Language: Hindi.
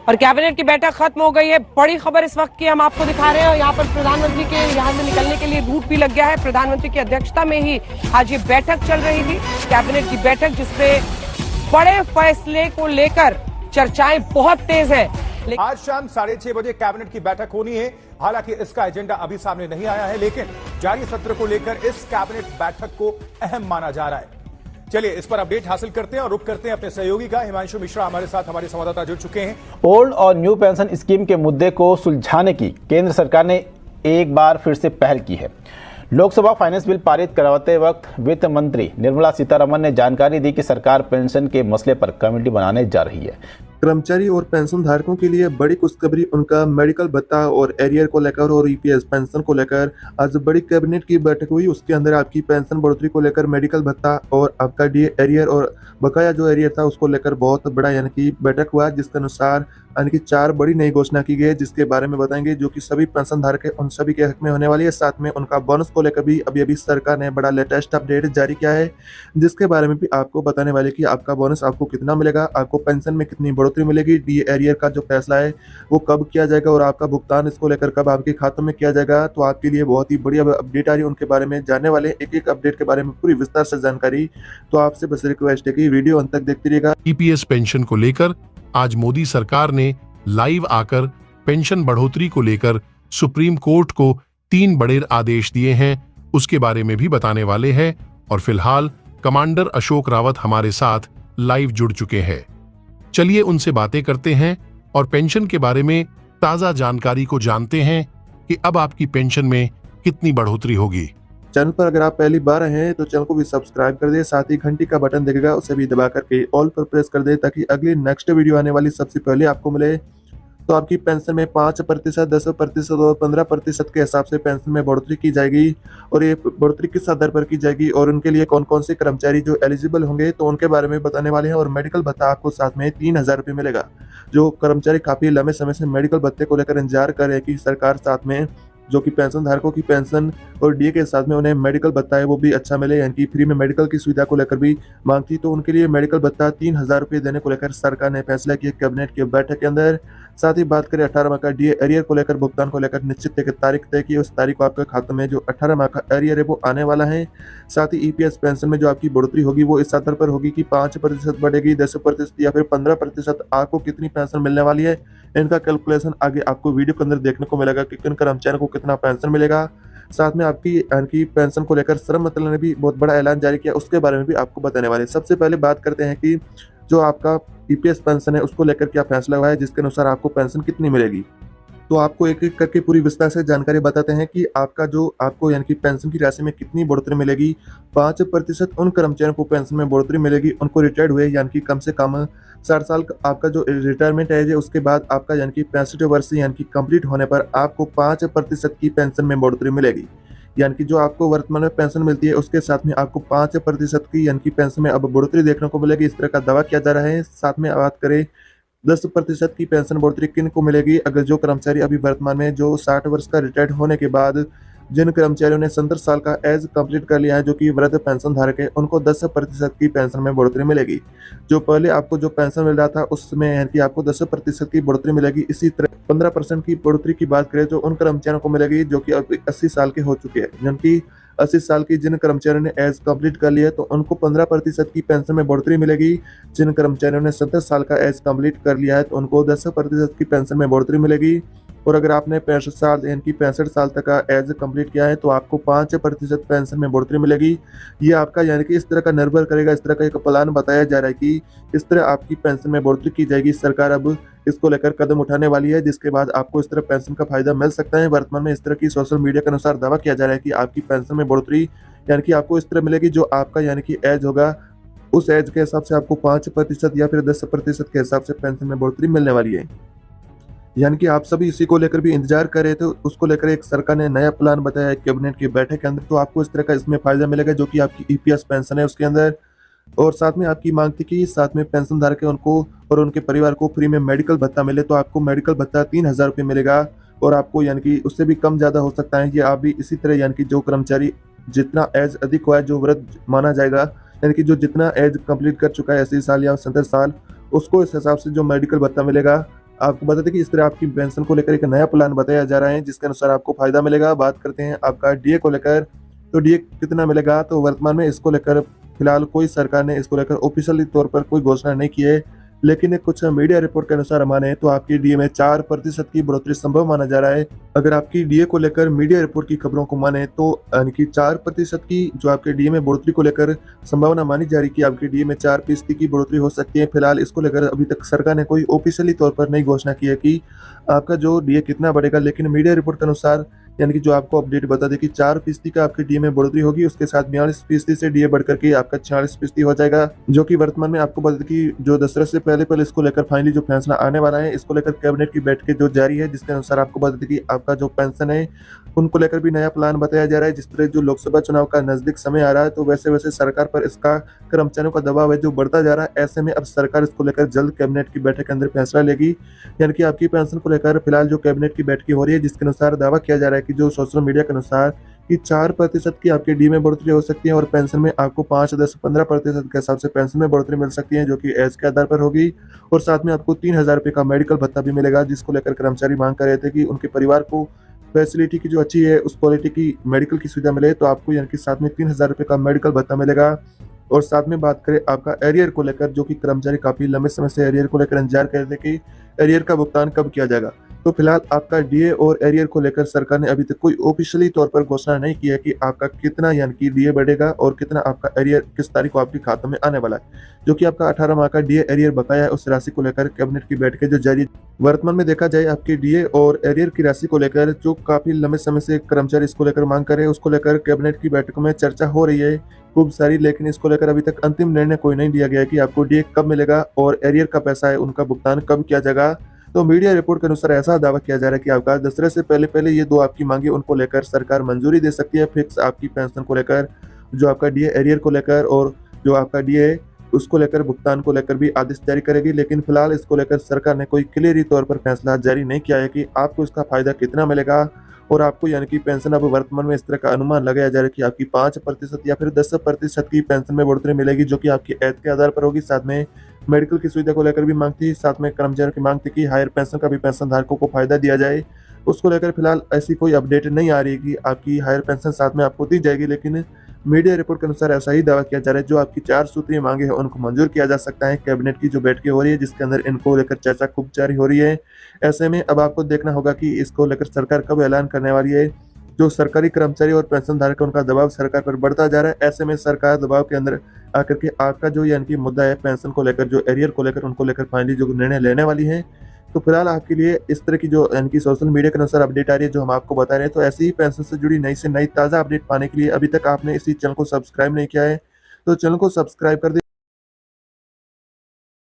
और कैबिनेट की बैठक खत्म हो गई है। बड़ी खबर इस वक्त की हम आपको दिखा रहे हैं। यहाँ पर प्रधानमंत्री के यहाँ से निकलने के लिए रूट भी लग गया है। प्रधानमंत्री की अध्यक्षता में ही आज ये बैठक चल रही थी, कैबिनेट की बैठक, जिसमें बड़े फैसले को लेकर चर्चाएं बहुत तेज है। आज शाम 6:30 बजे कैबिनेट की बैठक होनी है। हालांकि इसका एजेंडा अभी सामने नहीं आया है, लेकिन जारी सत्र को लेकर इस कैबिनेट बैठक को अहम माना जा रहा है। चलिए इस पर अपडेट हासिल करते हैं और रुक करते हैं अपने सहयोगी का। हिमांशु मिश्रा हमारे साथ, हमारे संवाददाता जुड़ चुके हैं। ओल्ड और न्यू पेंशन स्कीम के मुद्दे को सुलझाने की केंद्र सरकार ने एक बार फिर से पहल की है। लोकसभा फाइनेंस बिल पारित करवाते वक्त वित्त मंत्री निर्मला सीतारमण ने जानकारी दी कि सरकार पेंशन के मसले पर कमेटी बनाने जा रही है। कर्मचारी और पेंशन धारकों के लिए बड़ी खुशखबरी, उनका मेडिकल भत्ता और एरियर को लेकर और ईपीएस पेंशन को लेकर आज बड़ी कैबिनेट की बैठक हुई। उसके अंदर आपकी पेंशन बढ़ोतरी को लेकर, मेडिकल भत्ता और आपका डीए एरियर और बकाया जो एरियर था उसको लेकर बहुत बड़ा यानी कि बैठक हुआ, जिसके अनुसार यानी कि 4 बड़ी नई घोषणा की गई, जिसके बारे में बताएंगे, जो कि सभी पेंशन धारक है उन सभी के हक में होने वाली है। साथ में उनका बोनस को लेकर भी अभी सरकार ने बड़ा लेटेस्ट अपडेट जारी किया है, जिसके बारे में भी आपको बताने वाले कि आपका बोनस आपको कितना मिलेगा, आपको पेंशन में कितनी बढ़ोतरी मिलेगी, डीए एरियर का जो फैसला है वो कब किया जाएगा और आपका भुगतान इसको लेकर कब आपके खातों में किया जाएगा। तो आपके लिए बहुत ही बड़ी अपडेट आ रही है, उनके बारे में जानने वाले एक एक अपडेट के बारे में पूरी विस्तार से जानकारी। तो आपसे बस रिक्वेस्ट है कि वीडियो अंत तक देखते रहिएगा। ईपीएस पेंशन को लेकर आज मोदी सरकार ने लाइव आकर पेंशन बढ़ोतरी को लेकर सुप्रीम कोर्ट को 3 बड़े आदेश दिए हैं, उसके बारे में भी बताने वाले हैं। और फिलहाल कमांडर अशोक रावत हमारे साथ लाइव जुड़ चुके हैं। चलिए उनसे बातें करते हैं और पेंशन के बारे में ताजा जानकारी को जानते हैं कि अब आपकी पेंशन में कितनी बढ़ोतरी होगी। चैनल पर अगर आप पहली बार आए हैं तो चैनल को भी सब्सक्राइब कर दे, साथ ही घंटी का बटन दिखेगा उसे भी दबा करके ऑल पर प्रेस कर दे, ताकि अगली नेक्स्ट वीडियो आने वाली सबसे पहले आपको मिले। तो आपकी पेंशन में 5%, 10% और 15% के हिसाब से पेंशन में बढ़ोतरी की जाएगी। और ये बढ़ोतरी किस आधार पर की जाएगी और उनके लिए कौन कौन से कर्मचारी जो एलिजिबल होंगे, तो उनके बारे में बताने वाले हैं। और मेडिकल भत्ता आपको साथ में 3000 रुपये मिलेगा। जो कर्मचारी काफी लंबे समय से मेडिकल भत्ते को लेकर इंतजार कर रहे हैं कि सरकार साथ में जो कि पेंशन धारकों की पेंशन और डीए के साथ में उन्हें मेडिकल भत्ता है वो भी अच्छा मिले, यानी कि फ्री में मेडिकल की सुविधा को लेकर भी मांग थी, तो उनके लिए मेडिकल भत्ता 3000 रुपये देने को लेकर सरकार ने फैसला किया कैबिनेट की बैठक के अंदर। साथ ही बात करें 18 माह का डीए एरियर को लेकर, भुगतान को लेकर निश्चित एक तारीख तय की, उस तारीख को आपके खाते में जो 18 माह का एरियर है वो आने वाला है। साथ ही ईपीएस पेंशन में जो आपकी बढ़ोतरी होगी वो इस आधार पर होगी कि 5% बढ़ेगी, 10% या फिर 15%, आपको कितनी पेंशन मिलने वाली है इनका कैलकुलेशन आगे आपको वीडियो के अंदर देखने को मिलेगा कि किन कर्मचारियों को कितना पेंशन मिलेगा। साथ में आपकी पेंशन को लेकर श्रम मंत्रालय ने भी बहुत बड़ा ऐलान जारी किया, उसके बारे में भी आपको बताने वाले। सबसे पहले बात करते हैं कि जो आपका ईपीएस पेंशन है उसको लेकर क्या फैसला हुआ है, जिसके अनुसार आपको पेंशन कितनी मिलेगी। तो आपको एक एक करके पूरी विस्तार से जानकारी बताते हैं कि आपको यानी कि पेंशन की राशि में कितनी बढ़ोतरी मिलेगी। 5% उन कर्मचारियों को पेंशन में बढ़ोतरी मिलेगी उनको रिटायर्ड हुए, यानी कि कम से कम 60 साल आपका जो रिटायरमेंट एज है उसके बाद आपका यानी कि 65 वर्ष यानी कि कंप्लीट होने पर आपको 5% की पेंशन में बढ़ोतरी मिलेगी। यानी कि जो आपको वर्तमान में पेंशन मिलती है उसके साथ में आपको 5% की यानी कि पेंशन में अब बढ़ोतरी देखने को मिलेगी, इस तरह का दावा किया जा रहा है। साथ में बात करें 10% की पेंशन बढ़ोतरी किन को मिलेगी, अगर जो कर्मचारी अभी वर्तमान में जो 60 वर्ष का रिटायर्ड होने के बाद जिन कर्मचारियों ने 70 साल का एज कंप्लीट कर लिया है, जो कि वृद्ध पेंशन धारक है, उनको 10% की पेंशन में बढ़ोतरी मिलेगी। जो पहले आपको जो पेंशन मिल रहा था उसमें यानी कि आपको 10% की बढ़ोतरी मिलेगी। इसी तरह 15% की बढ़ोतरी की बात करें जो उन कर्मचारियों को मिलेगी जो कि अब 80 साल के हो चुके हैं, जिनकी 80 साल की जिन कर्मचारियों ने एज कंप्लीट कर लिया है तो उनको 15% की पेंशन में बढ़ोतरी मिलेगी। जिन कर्मचारियों ने 70 साल का एज कंप्लीट कर लिया है तो उनको 10% की पेंशन में बढ़ोतरी मिलेगी। और अगर आपने 65 साल यानी कि 65 साल तक का एज कंप्लीट किया है तो आपको 5% पेंशन में बढ़ोतरी मिलेगी। ये आपका यानी कि इस तरह का निर्भर करेगा, इस तरह का एक प्लान बताया जा रहा है कि इस तरह आपकी पेंशन में बढ़ोतरी की जाएगी। सरकार अब इसको लेकर कदम उठाने वाली है, जिसके बाद आपको इस तरह पेंशन का फायदा मिल सकता है। वर्तमान में इस तरह की सोशल मीडिया के अनुसार दावा किया जा रहा है कि आपकी पेंशन में बढ़ोतरी यानी कि आपको इस तरह मिलेगी, जो आपका यानी कि एज होगा उस एज के हिसाब से आपको 5% या फिर 10% के हिसाब से पेंशन में बढ़ोतरी मिलने वाली है। यानी कि आप सभी इसी को लेकर भी इंतजार कर रहे थे, उसको लेकर एक सरकार ने नया प्लान बताया है कैबिनेट की बैठक के अंदर, तो आपको इस तरह का इसमें फायदा मिलेगा जो कि आपकी ईपीएस पेंशन है उसके अंदर। और साथ में आपकी मांग थी कि साथ में पेंशन धारक है उनको और उनके परिवार को फ्री में मेडिकल भत्ता मिले, तो आपको मेडिकल भत्ता 3000 रुपये मिलेगा। और आपको यानी कि उससे भी कम ज्यादा हो सकता है। ये आप भी इसी तरह यानी कि जो कर्मचारी जितना एज अधिक हुआ है, जो वृद्ध माना जाएगा, यानी कि जो जितना एज कंप्लीट कर चुका है 80 साल या 70 साल, उसको इस हिसाब से जो मेडिकल भत्ता मिलेगा आपको बता दें कि इस तरह आपकी पेंशन को लेकर एक नया प्लान बताया जा रहा है जिसके अनुसार आपको फायदा मिलेगा। बात करते हैं आपका डीए को लेकर, तो डीए कितना मिलेगा, तो वर्तमान में इसको लेकर फिलहाल कोई सरकार ने इसको लेकर ऑफिशियली तौर पर कोई घोषणा नहीं की है, लेकिन कुछ मीडिया रिपोर्ट के अनुसार माने तो आपकी डीए में 4% की बढ़ोतरी संभव माना जा रहा है। अगर आपकी डीए को लेकर मीडिया रिपोर्ट की खबरों को माने तो यानी कि 4% की जो आपके डीए में बढ़ोतरी को लेकर संभावना मानी जा रही कि आपकी डीए में 4% की बढ़ोतरी हो सकती है। फिलहाल इसको लेकर अभी तक सरकार ने कोई ऑफिशियली तौर पर नहीं घोषणा की है कि आपका जो डीए कितना बढ़ेगा, लेकिन मीडिया रिपोर्ट के अनुसार यानी कि जो आपको अपडेट बता दे कि 4% का आपके डीए में बढ़ोतरी होगी, उसके साथ 42% से डीए बढ़कर के आपका 46% हो जाएगा, जो कि वर्तमान में आपको बता दें कि जो दशहरा से पहले इसको लेकर फाइनली जो फैसला आने वाला है, इसको लेकर कैबिनेट की बैठकें जो जारी है, जिसके अनुसार आपको बता दें कि आपका जो पेंशन है उनको लेकर भी नया प्लान बताया जा रहा है। जिस तरह जो लोकसभा चुनाव का नजदीक समय आ रहा है, तो वैसे वैसे सरकार पर इसका कर्मचारियों का दबाव है जो बढ़ता जा रहा है। ऐसे में अब सरकार इसको लेकर जल्द कैबिनेट की बैठक के अंदर फैसला लेगी, यानी कि आपकी पेंशन को लेकर फिलहाल जो कैबिनेट की बैठक हो रही है, जिसके अनुसार दावा किया जा रहा है कि जो सोशल मीडिया के अनुसार कि 4% की आपके डी में बढ़ोतरी हो सकती है और पेंशन में आपको 5, 10, 15% के हिसाब से पेंशन में बढ़ोतरी मिल सकती है, जो कि एज के आधार पर होगी। और साथ में आपको 3,000 रुपये का मेडिकल भत्ता भी मिलेगा, जिसको लेकर कर्मचारी मांग कर रहे थे कि उनके परिवार को फैसिलिटी की जो अच्छी है उस क्वालिटी की मेडिकल की सुविधा मिले, तो आपको यानी कि साथ में 3,000 रुपये का मेडिकल भत्ता मिलेगा। और साथ में बात करें आपका एरियर को लेकर, जो कि कर्मचारी काफी लंबे समय से एरियर को लेकर इंतजार कर रहे थे कि एरियर का भुगतान कब किया जाएगा, तो फिलहाल आपका डीए और एरियर को लेकर सरकार ने अभी तक कोई ऑफिशियली तौर पर घोषणा नहीं की है कि आपका कितना यानी कि डीए बढ़ेगा और कितना आपका एरियर किस तारीख को आपके खाते में आने वाला है। जो कि आपका 18 माह का डीए एरियर बकाया है, उस राशि को लेकर कैबिनेट की बैठकें जो जारी वर्तमान में देखा जाए आपकी डीए और एरियर की राशि को लेकर जो काफी लंबे समय से कर्मचारी इसको लेकर मांग कर रहे हैं, उसको लेकर कैबिनेट की बैठकों में चर्चा हो रही है खूब सारी, लेकिन इसको लेकर अभी तक अंतिम निर्णय कोई नहीं दिया गया कि आपको डीए कब मिलेगा और एरियर का पैसा है उनका भुगतान कब किया जाएगा। तो मीडिया रिपोर्ट के अनुसार ऐसा दावा किया जा रहा है कि आपका दशहरे से पहले ये दो आपकी मांगे उनको लेकर सरकार मंजूरी दे सकती है। फिक्स आपकी पेंशन को लेकर, जो आपका डीए एरियर को लेकर और जो आपका डीए उसको लेकर भुगतान को लेकर भी आदेश जारी करेगी, लेकिन फिलहाल इसको लेकर सरकार ने कोई क्लियर तौर पर फैसला जारी नहीं किया है कि आपको इसका फायदा कितना मिलेगा। और आपको यानी कि पेंशन अब वर्तमान में इस तरह का अनुमान लगाया जा रहा है कि आपकी 5% या फिर 10% की पेंशन में बढ़ोतरी मिलेगी, जो कि आपकी एज के आधार पर होगी। साथ में मेडिकल की सुविधा को लेकर भी मांग थी, साथ में कर्मचारियों की मांग थी कि हायर पेंशन का भी पेंशन धारकों को फायदा दिया जाए। उसको लेकर फिलहाल ऐसी कोई अपडेट नहीं आ रही कि आपकी हायर पेंशन साथ में आपको दी जाएगी, लेकिन मीडिया रिपोर्ट के अनुसार ऐसा ही दावा किया जा रहा है। जो आपकी 4 सूत्रीय मांगे हैं उनको मंजूर किया जा सकता है। कैबिनेट की जो बैठकें हो रही है, जिसके अंदर इनको लेकर चर्चा खूब जारी हो रही है। ऐसे में अब आपको देखना होगा कि इसको लेकर सरकार कब ऐलान करने वाली है। जो सरकारी कर्मचारी और पेंशन धारक उनका दबाव सरकार पर बढ़ता जा रहा है। ऐसे में सरकार दबाव के अंदर आकर के आपका जो यानी कि मुद्दा है पेंशन को लेकर, जो एरियर को लेकर, उनको लेकर फाइनली जो निर्णय लेने वाली है। तो फिलहाल आपके लिए इस तरह की जो यानी कि सोशल मीडिया के अनुसार अपडेट आ रही है, जो हम आपको बता रहे हैं। तो ऐसी ही पेंशन से जुड़ी नई से नई ताज़ा अपडेट पाने के लिए अभी तक आपने इसी चैनल को सब्सक्राइब नहीं किया है तो चैनल को सब्सक्राइब कर दे।